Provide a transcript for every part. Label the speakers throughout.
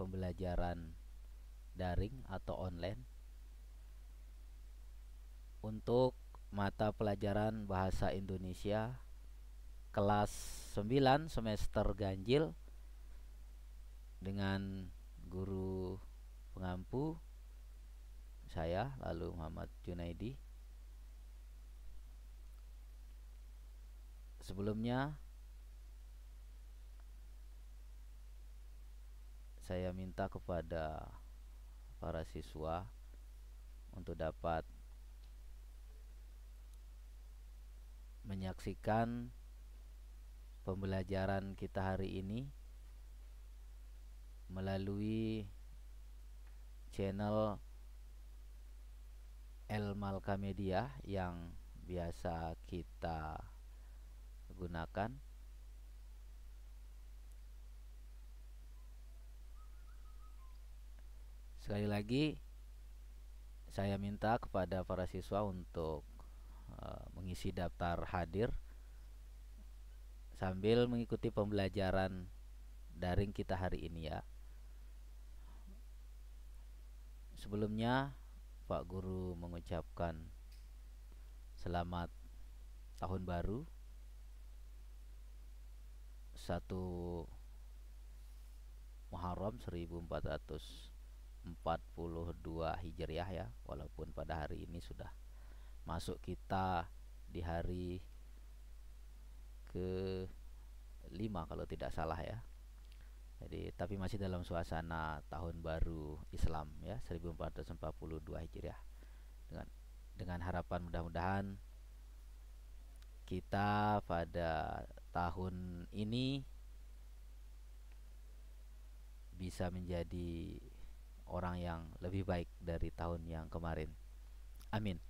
Speaker 1: pembelajaran daring atau online untuk mata pelajaran Bahasa Indonesia kelas 9 semester ganjil dengan guru pengampu saya lalu Muhammad Junaidi. Sebelumnya saya minta kepada para siswa untuk dapat menyaksikan pembelajaran kita hari ini melalui channel El Malka Media yang biasa kita gunakan. Sekali lagi saya minta kepada para siswa untuk mengisi daftar hadir sambil mengikuti pembelajaran daring kita hari ini ya. Sebelumnya Pak Guru mengucapkan selamat tahun baru 1 Muharram 1442 Hijriah ya, walaupun pada hari ini sudah masuk kita di hari ke 5 kalau tidak salah ya. Jadi tapi masih dalam suasana tahun baru Islam ya 1442 Hijriah. Dengan harapan mudah-mudahan kita pada tahun ini bisa menjadi orang yang lebih baik dari tahun yang kemarin. Amin.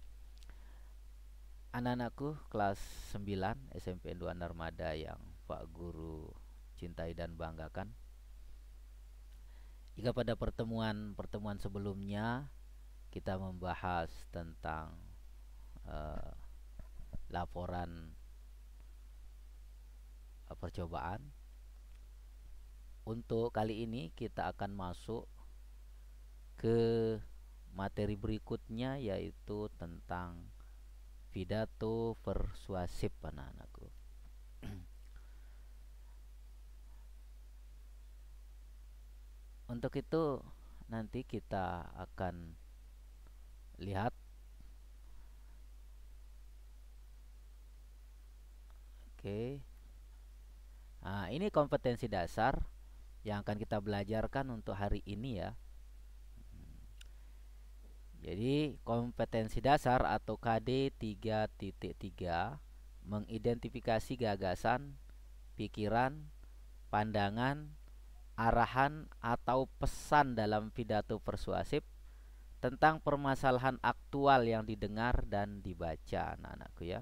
Speaker 1: Anak-anakku kelas 9 SMP 2 Narmada yang Pak Guru cintai dan banggakan. Jika pada pertemuan sebelumnya kita membahas tentang laporan percobaan, untuk kali ini kita akan masuk ke materi berikutnya, yaitu tentang pidato persuasif anak-anakku. Untuk itu nanti kita akan lihat oke. Nah, ini kompetensi dasar yang akan kita belajarkan untuk hari ini ya. Jadi kompetensi dasar atau KD 3.3 mengidentifikasi gagasan, pikiran, pandangan, arahan atau pesan dalam pidato persuasif tentang permasalahan aktual yang didengar dan dibaca anak-anakku ya.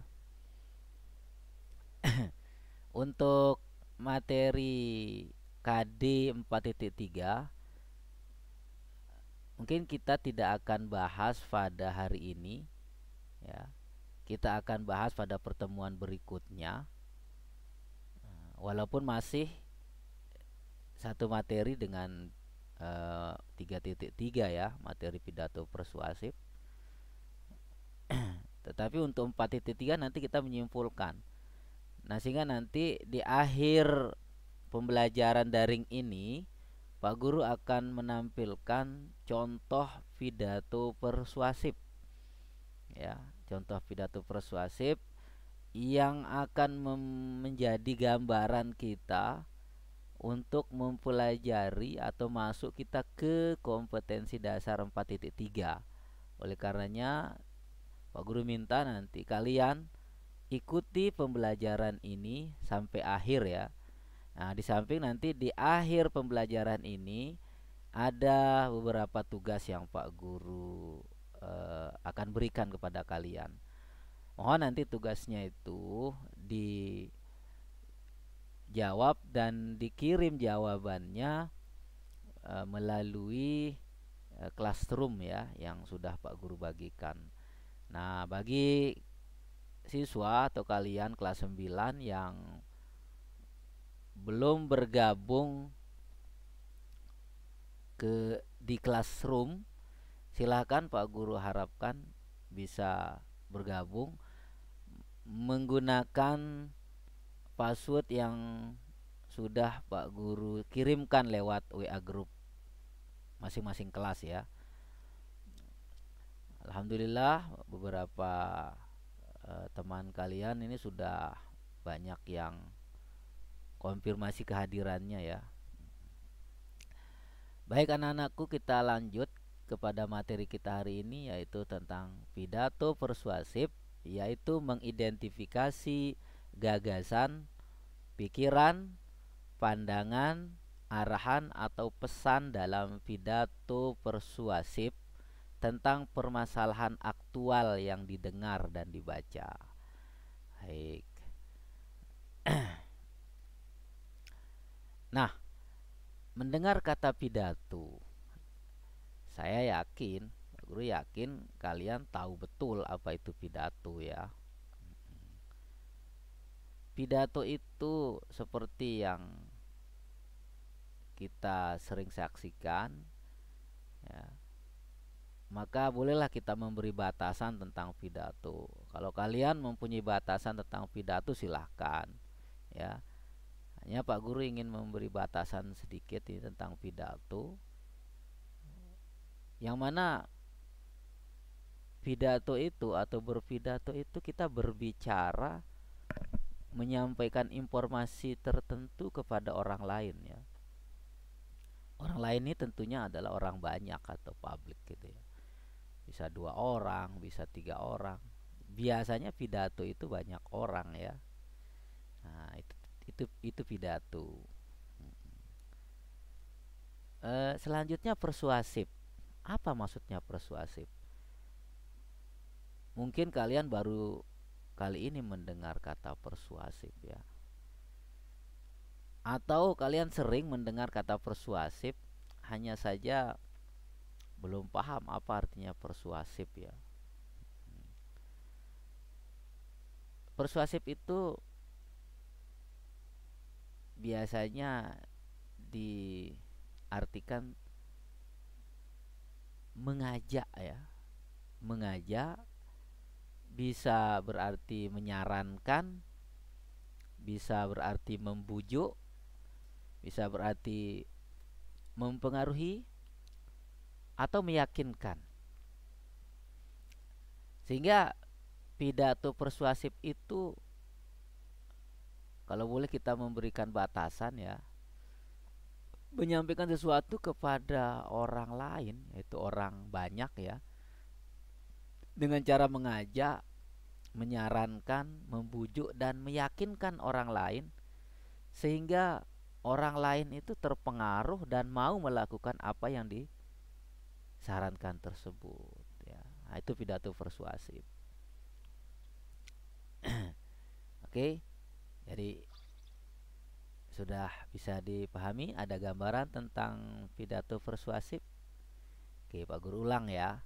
Speaker 1: Untuk materi KD 4.3 mungkin kita tidak akan bahas pada hari ini ya. Kita akan bahas pada pertemuan berikutnya. Walaupun masih satu materi dengan 3.3 ya, materi pidato persuasif. Tetapi untuk 4.3 nanti kita menyimpulkan. Nah, sehingga nanti di akhir pembelajaran daring ini Pak Guru akan menampilkan contoh pidato persuasif. Ya, contoh pidato persuasif yang akan menjadi gambaran kita untuk mempelajari atau masuk kita ke kompetensi dasar 4.3. Oleh karenanya Pak Guru minta nanti kalian ikuti pembelajaran ini sampai akhir ya. Nah, di samping nanti di akhir pembelajaran ini ada beberapa tugas yang Pak Guru akan berikan kepada kalian. Mohon nanti tugasnya itu dijawab dan dikirim jawabannya melalui classroom ya yang sudah Pak Guru bagikan. Nah, bagi siswa atau kalian kelas 9 yang belum bergabung di classroom, silakan Pak Guru harapkan bisa bergabung menggunakan password yang sudah Pak Guru kirimkan lewat WA group masing-masing kelas ya. Alhamdulillah beberapa teman kalian ini sudah banyak yang konfirmasi kehadirannya ya. Baik anak-anakku, kita lanjut kepada materi kita hari ini, yaitu tentang pidato persuasif, yaitu mengidentifikasi gagasan, pikiran, pandangan, arahan atau pesan dalam pidato persuasif tentang permasalahan aktual yang didengar dan dibaca. Baik. Nah, mendengar kata pidato, saya yakin, Pak Guru yakin kalian tahu betul apa itu pidato ya. Pidato itu seperti yang kita sering saksikan ya. Maka bolehlah kita memberi batasan tentang pidato. Kalau kalian mempunyai batasan tentang pidato, silahkan ya. Hanya Pak Guru ingin memberi batasan sedikit ini tentang pidato, yang mana pidato itu atau berpidato itu kita berbicara, menyampaikan informasi tertentu kepada orang lain ya. Orang lain ini tentunya adalah orang banyak atau publik gitu ya. Bisa 2 orang, bisa 3 orang. Biasanya pidato itu banyak orang ya. Nah, itu pidato. Selanjutnya persuasif. Apa maksudnya persuasif? Mungkin kalian baru kali ini mendengar kata persuasif ya. Atau kalian sering mendengar kata persuasif, hanya saja belum paham apa artinya persuasif ya. Persuasif itu biasanya diartikan mengajak ya. Mengajak bisa berarti menyarankan, bisa berarti membujuk, bisa berarti mempengaruhi atau meyakinkan. Sehingga pidato persuasif itu, kalau boleh kita memberikan batasan ya, menyampaikan sesuatu kepada orang lain, yaitu orang banyak ya, dengan cara mengajak, menyarankan, membujuk dan meyakinkan orang lain, sehingga orang lain itu terpengaruh dan mau melakukan apa yang disarankan tersebut ya. Nah, itu pidato persuasif. Oke, jadi sudah bisa dipahami, ada gambaran tentang pidato persuasif. Oke, Pak Guru ulang ya.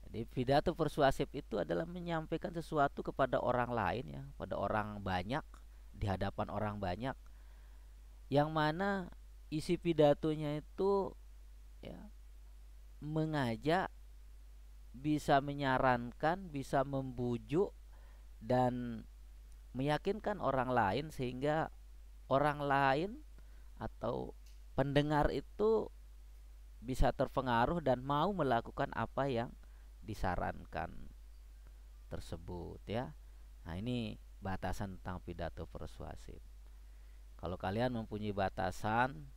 Speaker 1: Jadi pidato persuasif itu adalah menyampaikan sesuatu kepada orang lain ya, pada orang banyak, di hadapan orang banyak, yang mana isi pidatonya itu ya, mengajak, bisa menyarankan, bisa membujuk dan meyakinkan orang lain, sehingga orang lain atau pendengar itu bisa terpengaruh dan mau melakukan apa yang disarankan tersebut ya. Nah, ini batasan tentang pidato persuasif. Kalau kalian mempunyai batasan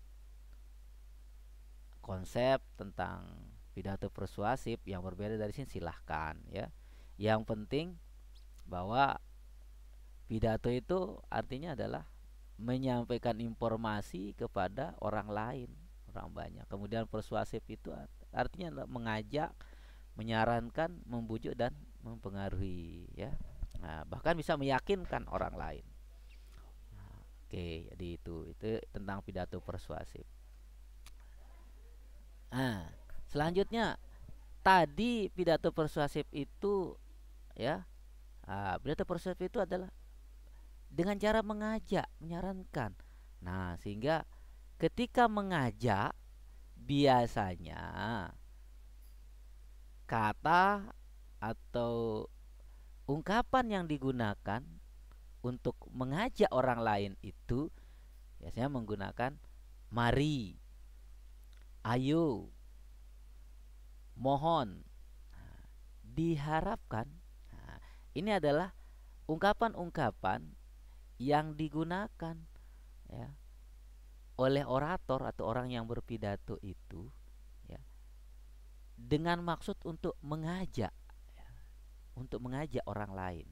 Speaker 1: konsep tentang pidato persuasif yang berbeda dari sini, silahkan ya. Yang penting bahwa pidato itu artinya adalah menyampaikan informasi kepada orang lain, orang banyak. Kemudian persuasif itu artinya adalah mengajak, menyarankan, membujuk dan mempengaruhi ya. Nah, bahkan bisa meyakinkan orang lain. Nah, oke, jadi itu tentang pidato persuasif. Nah, selanjutnya tadi pidato persuasif itu ya. Pidato persuasif itu adalah dengan cara mengajak, menyarankan. Nah, sehingga ketika mengajak biasanya kata atau ungkapan yang digunakan untuk mengajak orang lain itu biasanya menggunakan mari, ayo, mohon, diharapkan. Nah, ini adalah ungkapan-ungkapan yang digunakan ya oleh orator atau orang yang berpidato itu ya dengan maksud untuk mengajak ya, untuk mengajak orang lain.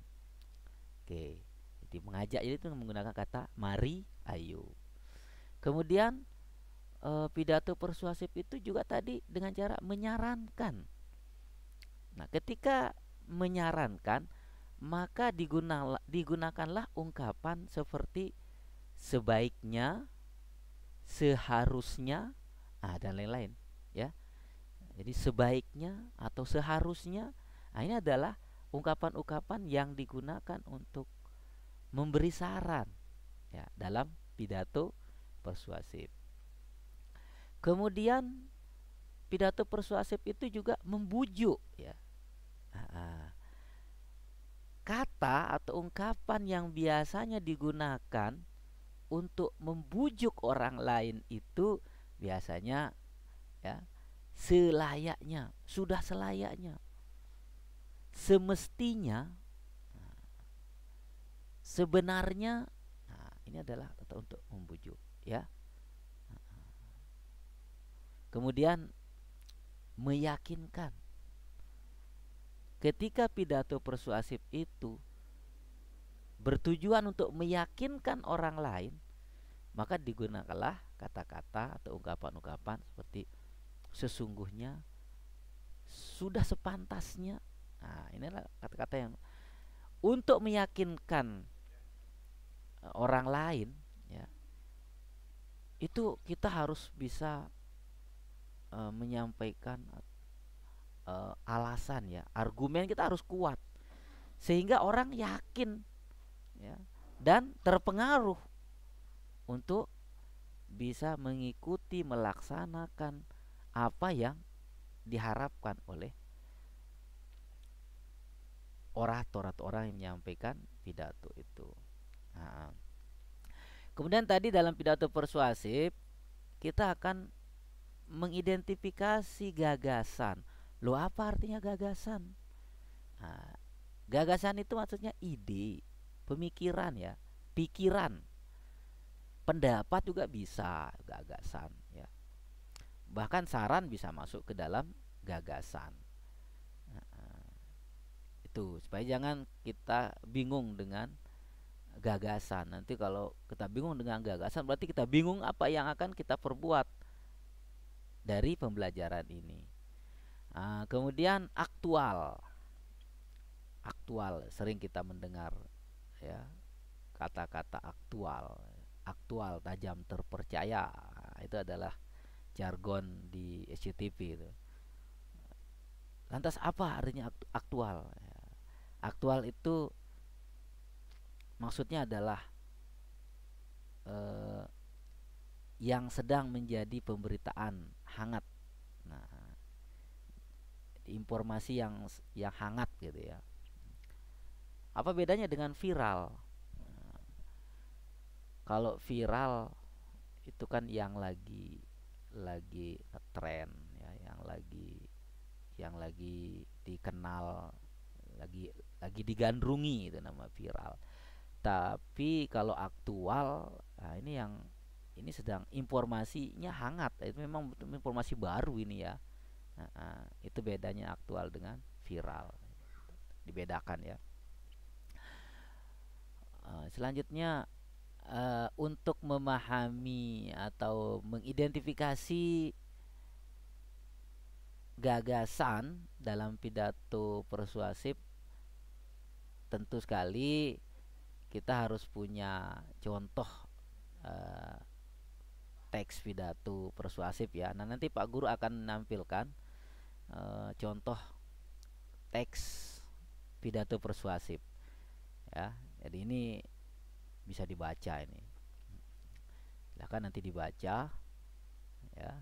Speaker 1: Oke. Jadi mengajak itu menggunakan kata mari, ayo. Kemudian pidato persuasif itu juga tadi dengan cara menyarankan. Nah, ketika menyarankan maka digunakanlah ungkapan seperti sebaiknya, seharusnya, dan lain-lain ya. Jadi sebaiknya atau seharusnya, ini adalah ungkapan-ungkapan yang digunakan untuk memberi saran ya dalam pidato persuasif. Kemudian pidato persuasif itu juga membujuk ya. Kata atau ungkapan yang biasanya digunakan untuk membujuk orang lain itu biasanya ya selayaknya, sudah selayaknya, semestinya, sebenarnya. Nah, ini adalah kata untuk membujuk ya. Kemudian meyakinkan. Ketika pidato persuasif itu bertujuan untuk meyakinkan orang lain, maka digunakanlah kata-kata atau ungkapan-ungkapan seperti sesungguhnya, sudah sepantasnya. Nah, inilah kata-kata yang untuk meyakinkan orang lain ya. Itu kita harus bisa menyampaikan alasan ya, argumen kita harus kuat sehingga orang yakin ya dan terpengaruh untuk bisa mengikuti melaksanakan apa yang diharapkan oleh orator atau orang yang menyampaikan pidato itu. Nah, kemudian tadi dalam pidato persuasif kita akan mengidentifikasi gagasan. Loh, apa artinya gagasan? Nah, gagasan itu maksudnya ide, pemikiran ya, pikiran, pendapat juga bisa gagasan ya. Bahkan saran bisa masuk ke dalam gagasan. Nah, itu supaya jangan kita bingung dengan gagasan. Nanti kalau kita bingung dengan gagasan berarti kita bingung apa yang akan kita perbuat dari pembelajaran ini. Nah, kemudian aktual. Aktual sering kita mendengar ya kata-kata aktual. Aktual, tajam, terpercaya. Itu adalah jargon di SCTV itu. Lantas apa artinya aktual? Aktual itu maksudnya adalah yang sedang menjadi pemberitaan hangat. Nah, informasi yang hangat gitu ya. Apa bedanya dengan viral? Nah, kalau viral itu kan yang lagi tren ya, yang lagi dikenal, lagi digandrungi, itu nama viral. Tapi kalau aktual, nah ini sedang informasinya hangat. Itu memang informasi baru ini ya. Itu bedanya aktual dengan viral. Dibedakan ya. Selanjutnya untuk memahami atau mengidentifikasi gagasan dalam pidato persuasif, tentu sekali kita harus punya contoh teks pidato persuasif ya. Nah, nanti Pak Guru akan menampilkan contoh teks pidato persuasif ya. Jadi ini bisa dibaca ini. Silakan nanti dibaca ya.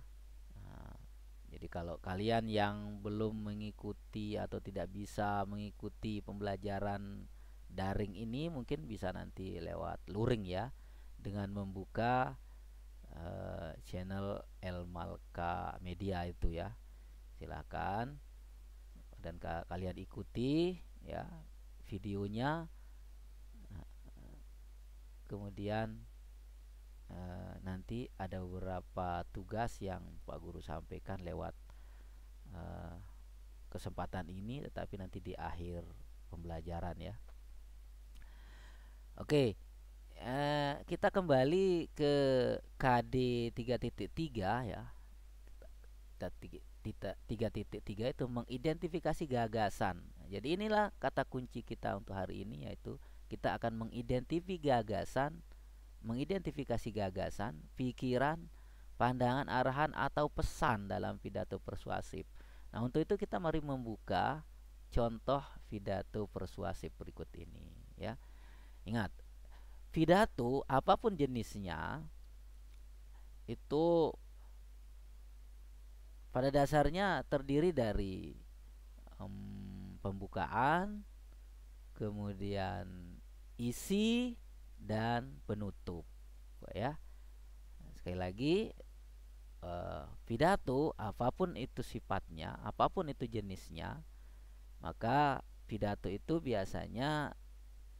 Speaker 1: Jadi kalau kalian yang belum mengikuti atau tidak bisa mengikuti pembelajaran daring ini, mungkin bisa nanti lewat luring ya, dengan membuka channel El Malka Media itu ya. Silakan dan kalian ikuti ya videonya. Kemudian nanti ada beberapa tugas yang Pak Guru sampaikan lewat kesempatan ini, tetapi nanti di akhir pembelajaran ya. Oke, kita kembali ke KD 3.3 ya. 3.3 itu mengidentifikasi gagasan. Jadi inilah kata kunci kita untuk hari ini, yaitu kita akan mengidentifikasi gagasan, pikiran, pandangan, arahan atau pesan dalam pidato persuasif. Nah, untuk itu kita mari membuka contoh pidato persuasif berikut ini ya. Ingat, pidato apapun jenisnya itu pada dasarnya terdiri dari pembukaan, kemudian isi dan penutup ya. Sekali lagi, pidato apapun itu sifatnya, apapun itu jenisnya, maka pidato itu biasanya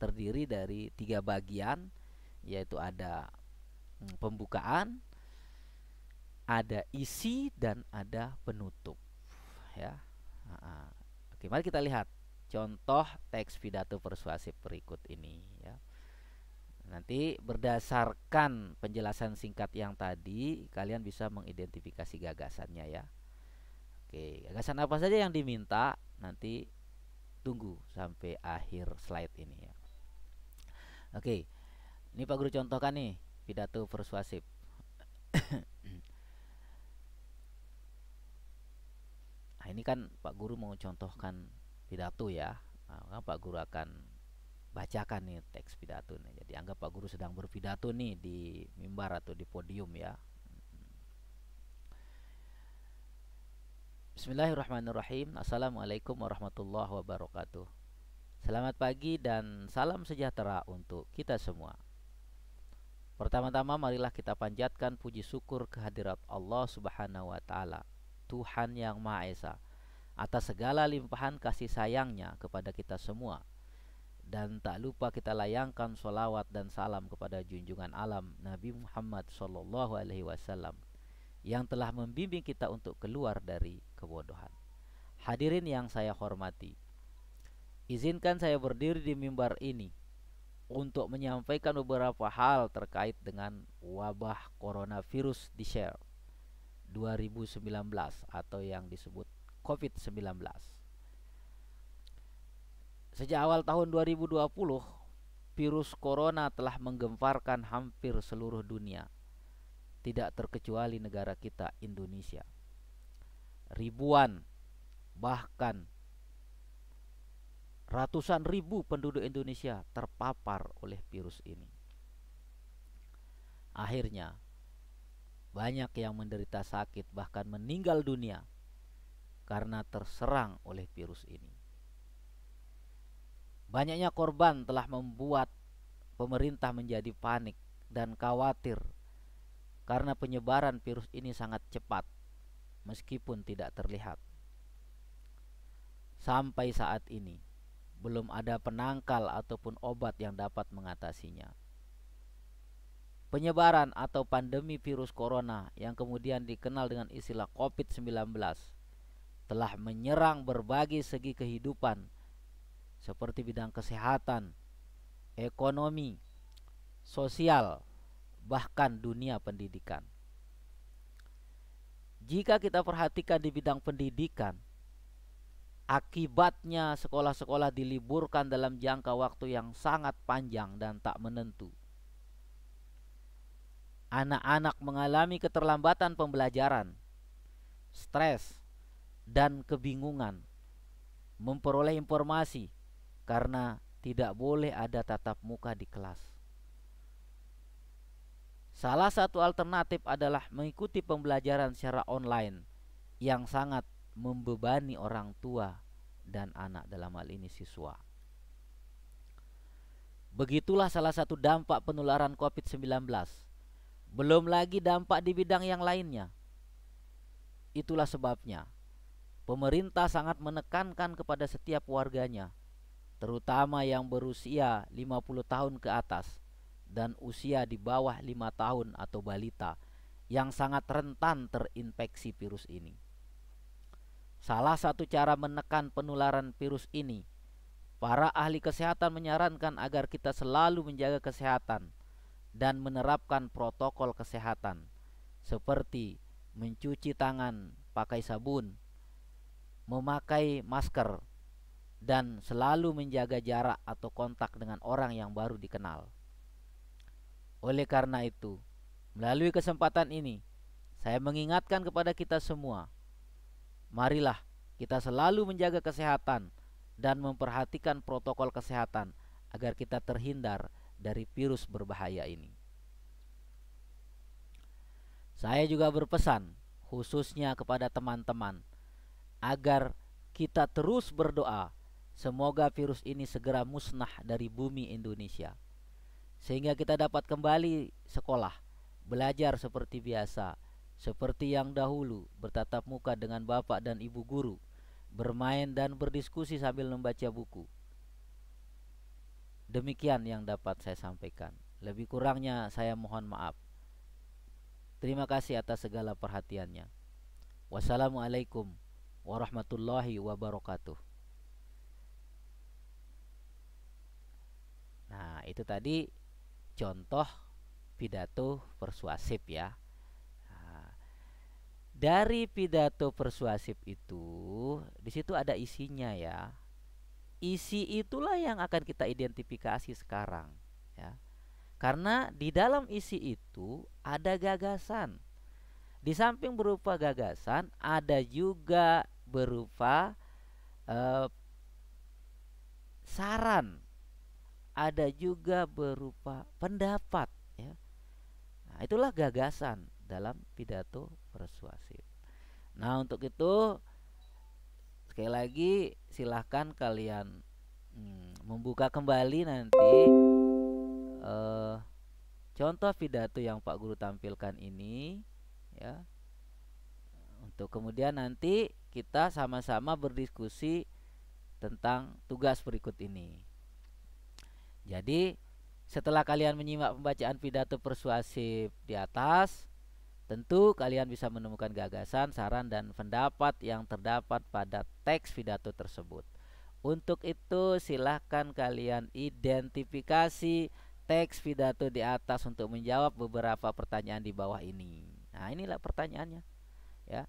Speaker 1: terdiri dari 3 bagian, yaitu ada pembukaan, ada isi dan ada penutup ya. Oke, mari kita lihat contoh teks pidato persuasif berikut ini ya. Nanti berdasarkan penjelasan singkat yang tadi, kalian bisa mengidentifikasi gagasannya ya. Oke, gagasan apa saja yang diminta, nanti tunggu sampai akhir slide ini ya. Oke, ini Pak Guru contohkan nih pidato persuasif. Nah, ini kan Pak Guru mau contohkan pidato ya. Nah, Pak Guru akan bacakan nih teks pidato nih. Jadi anggap Pak Guru sedang berpidato nih di mimbar atau di podium ya. Bismillahirrahmanirrahim. Assalamualaikum warahmatullahi wabarakatuh. Selamat pagi dan salam sejahtera untuk kita semua. Pertama-tama marilah kita panjatkan puji syukur kehadirat Allah Subhanahu wa taala, Tuhan yang Maha Esa, atas segala limpahan kasih sayangnya kepada kita semua. Dan tak lupa kita layangkan sholawat dan salam kepada junjungan alam Nabi Muhammad SAW yang telah membimbing kita untuk keluar dari kebodohan. Hadirin yang saya hormati, izinkan saya berdiri di mimbar ini untuk menyampaikan beberapa hal terkait dengan wabah coronavirus di-share 2019 atau yang disebut COVID-19. Sejak awal tahun 2020, virus corona telah menggemparkan hampir seluruh dunia, tidak terkecuali negara kita, Indonesia. Ribuan, bahkan ratusan ribu penduduk Indonesia terpapar oleh virus ini. Akhirnya, banyak yang menderita sakit bahkan meninggal dunia karena terserang oleh virus ini. Banyaknya korban telah membuat pemerintah menjadi panik dan khawatir karena penyebaran virus ini sangat cepat meskipun tidak terlihat. Sampai saat ini belum ada penangkal ataupun obat yang dapat mengatasinya. Penyebaran atau pandemi virus corona yang kemudian dikenal dengan istilah COVID-19 telah menyerang berbagai segi kehidupan seperti bidang kesehatan, ekonomi, sosial, bahkan dunia pendidikan. Jika kita perhatikan di bidang pendidikan, akibatnya sekolah-sekolah diliburkan dalam jangka waktu yang sangat panjang dan tak menentu. Anak-anak mengalami keterlambatan pembelajaran, stres, dan kebingungan memperoleh informasi karena tidak boleh ada tatap muka di kelas. Salah satu alternatif adalah mengikuti pembelajaran secara online yang sangat membebani orang tua dan anak, dalam hal ini siswa. Begitulah salah satu dampak penularan COVID-19. Belum lagi dampak di bidang yang lainnya. Itulah sebabnya pemerintah sangat menekankan kepada setiap warganya, terutama yang berusia 50 tahun ke atas dan usia di bawah 5 tahun atau balita, yang sangat rentan terinfeksi virus ini. Salah satu cara menekan penularan virus ini, para ahli kesehatan menyarankan agar kita selalu menjaga kesehatan dan menerapkan protokol kesehatan seperti mencuci tangan pakai sabun, memakai masker, dan selalu menjaga jarak atau kontak dengan orang yang baru dikenal. Oleh karena itu, melalui kesempatan ini, saya mengingatkan kepada kita semua, marilah kita selalu menjaga kesehatan dan memperhatikan protokol kesehatan agar kita terhindar dari virus berbahaya ini. Saya juga berpesan khususnya kepada teman-teman agar kita terus berdoa semoga virus ini segera musnah dari bumi Indonesia, sehingga kita dapat kembali sekolah, belajar seperti biasa, seperti yang dahulu, bertatap muka dengan bapak dan ibu guru, bermain dan berdiskusi sambil membaca buku. Demikian yang dapat saya sampaikan. Lebih kurangnya saya mohon maaf. Terima kasih atas segala perhatiannya. Wassalamualaikum warahmatullahi wabarakatuh. Nah, itu tadi contoh pidato persuasif ya. Nah, dari pidato persuasif itu, di situ ada isinya ya. Isi itulah yang akan kita identifikasi sekarang ya. Karena di dalam isi itu ada gagasan. Di samping berupa gagasan, ada juga berupa saran, ada juga berupa pendapat ya. Nah, itulah gagasan dalam pidato persuasif. Nah, untuk itu sekali lagi silahkan kalian membuka kembali nanti contoh pidato yang Pak Guru tampilkan ini ya, untuk kemudian nanti kita sama-sama berdiskusi tentang tugas berikut ini. Jadi setelah kalian menyimak pembacaan pidato persuasif di atas, tentu kalian bisa menemukan gagasan, saran, dan pendapat yang terdapat pada teks pidato tersebut. Untuk itu silahkan kalian identifikasi teks pidato di atas untuk menjawab beberapa pertanyaan di bawah ini. Nah, inilah pertanyaannya ya.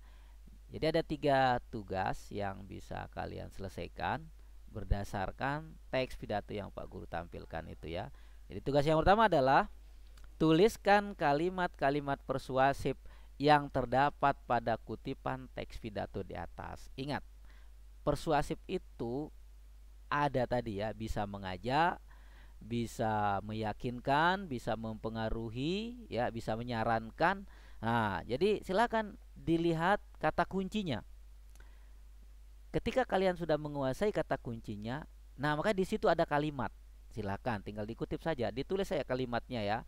Speaker 1: Jadi ada 3 tugas yang bisa kalian selesaikan berdasarkan teks pidato yang Pak Guru tampilkan itu ya. Jadi tugas yang pertama adalah tuliskan kalimat-kalimat persuasif yang terdapat pada kutipan teks pidato di atas. Ingat, persuasif itu ada tadi ya, bisa mengajak, bisa meyakinkan, bisa mempengaruhi, ya, bisa menyarankan. Nah, jadi silakan dilihat kata kuncinya. Ketika kalian sudah menguasai kata kuncinya, nah maka di situ ada kalimat. Silakan tinggal dikutip saja, ditulis saya kalimatnya ya.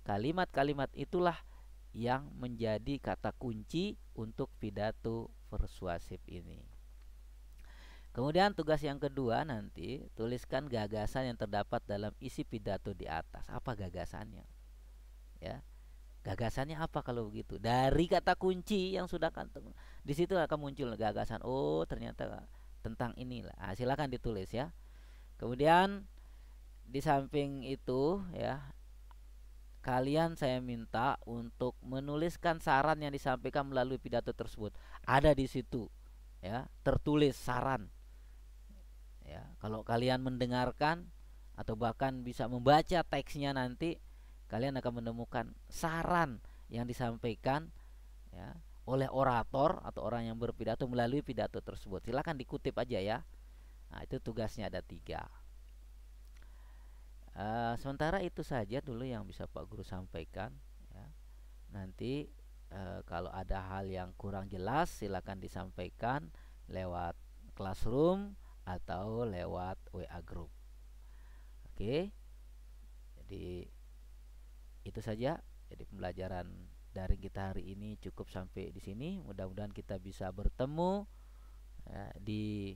Speaker 1: Kalimat-kalimat itulah yang menjadi kata kunci untuk pidato persuasif ini. Kemudian tugas yang kedua nanti tuliskan gagasan yang terdapat dalam isi pidato di atas. Apa gagasannya? Ya. Gagasannya apa kalau begitu? Dari kata kunci yang sudah kantung, di situ akan muncul gagasan. Oh, ternyata tentang inilah. Nah, silakan ditulis ya. Kemudian di samping itu ya, kalian saya minta untuk menuliskan saran yang disampaikan melalui pidato tersebut. Ada di situ ya, tertulis saran. Ya, kalau kalian mendengarkan atau bahkan bisa membaca teksnya nanti, kalian akan menemukan saran yang disampaikan ya oleh orator atau orang yang berpidato melalui pidato tersebut. Silakan dikutip aja ya. Nah, itu tugasnya ada 3. Sementara itu saja dulu yang bisa Pak Guru sampaikan ya. Nanti Kalau ada hal yang kurang jelas silakan disampaikan lewat Classroom atau lewat WA Group. Oke, jadi itu saja. Jadi pembelajaran daring kita hari ini cukup sampai di sini. Mudah-mudahan kita bisa bertemu di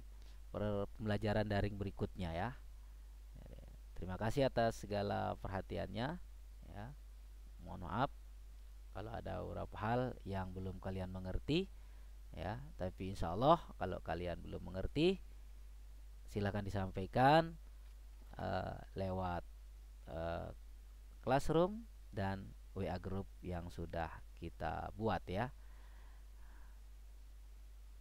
Speaker 1: pembelajaran daring berikutnya ya. Terima kasih atas segala perhatiannya ya. Mohon maaf kalau ada beberapa hal yang belum kalian mengerti ya, tapi insya Allah kalau kalian belum mengerti silakan disampaikan lewat Classroom dan WA Group yang sudah kita buat ya.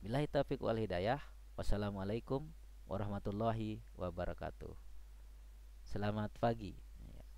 Speaker 1: Billahi taufiq wal hidayah. Wassalamualaikum warahmatullahi wabarakatuh. Selamat pagi.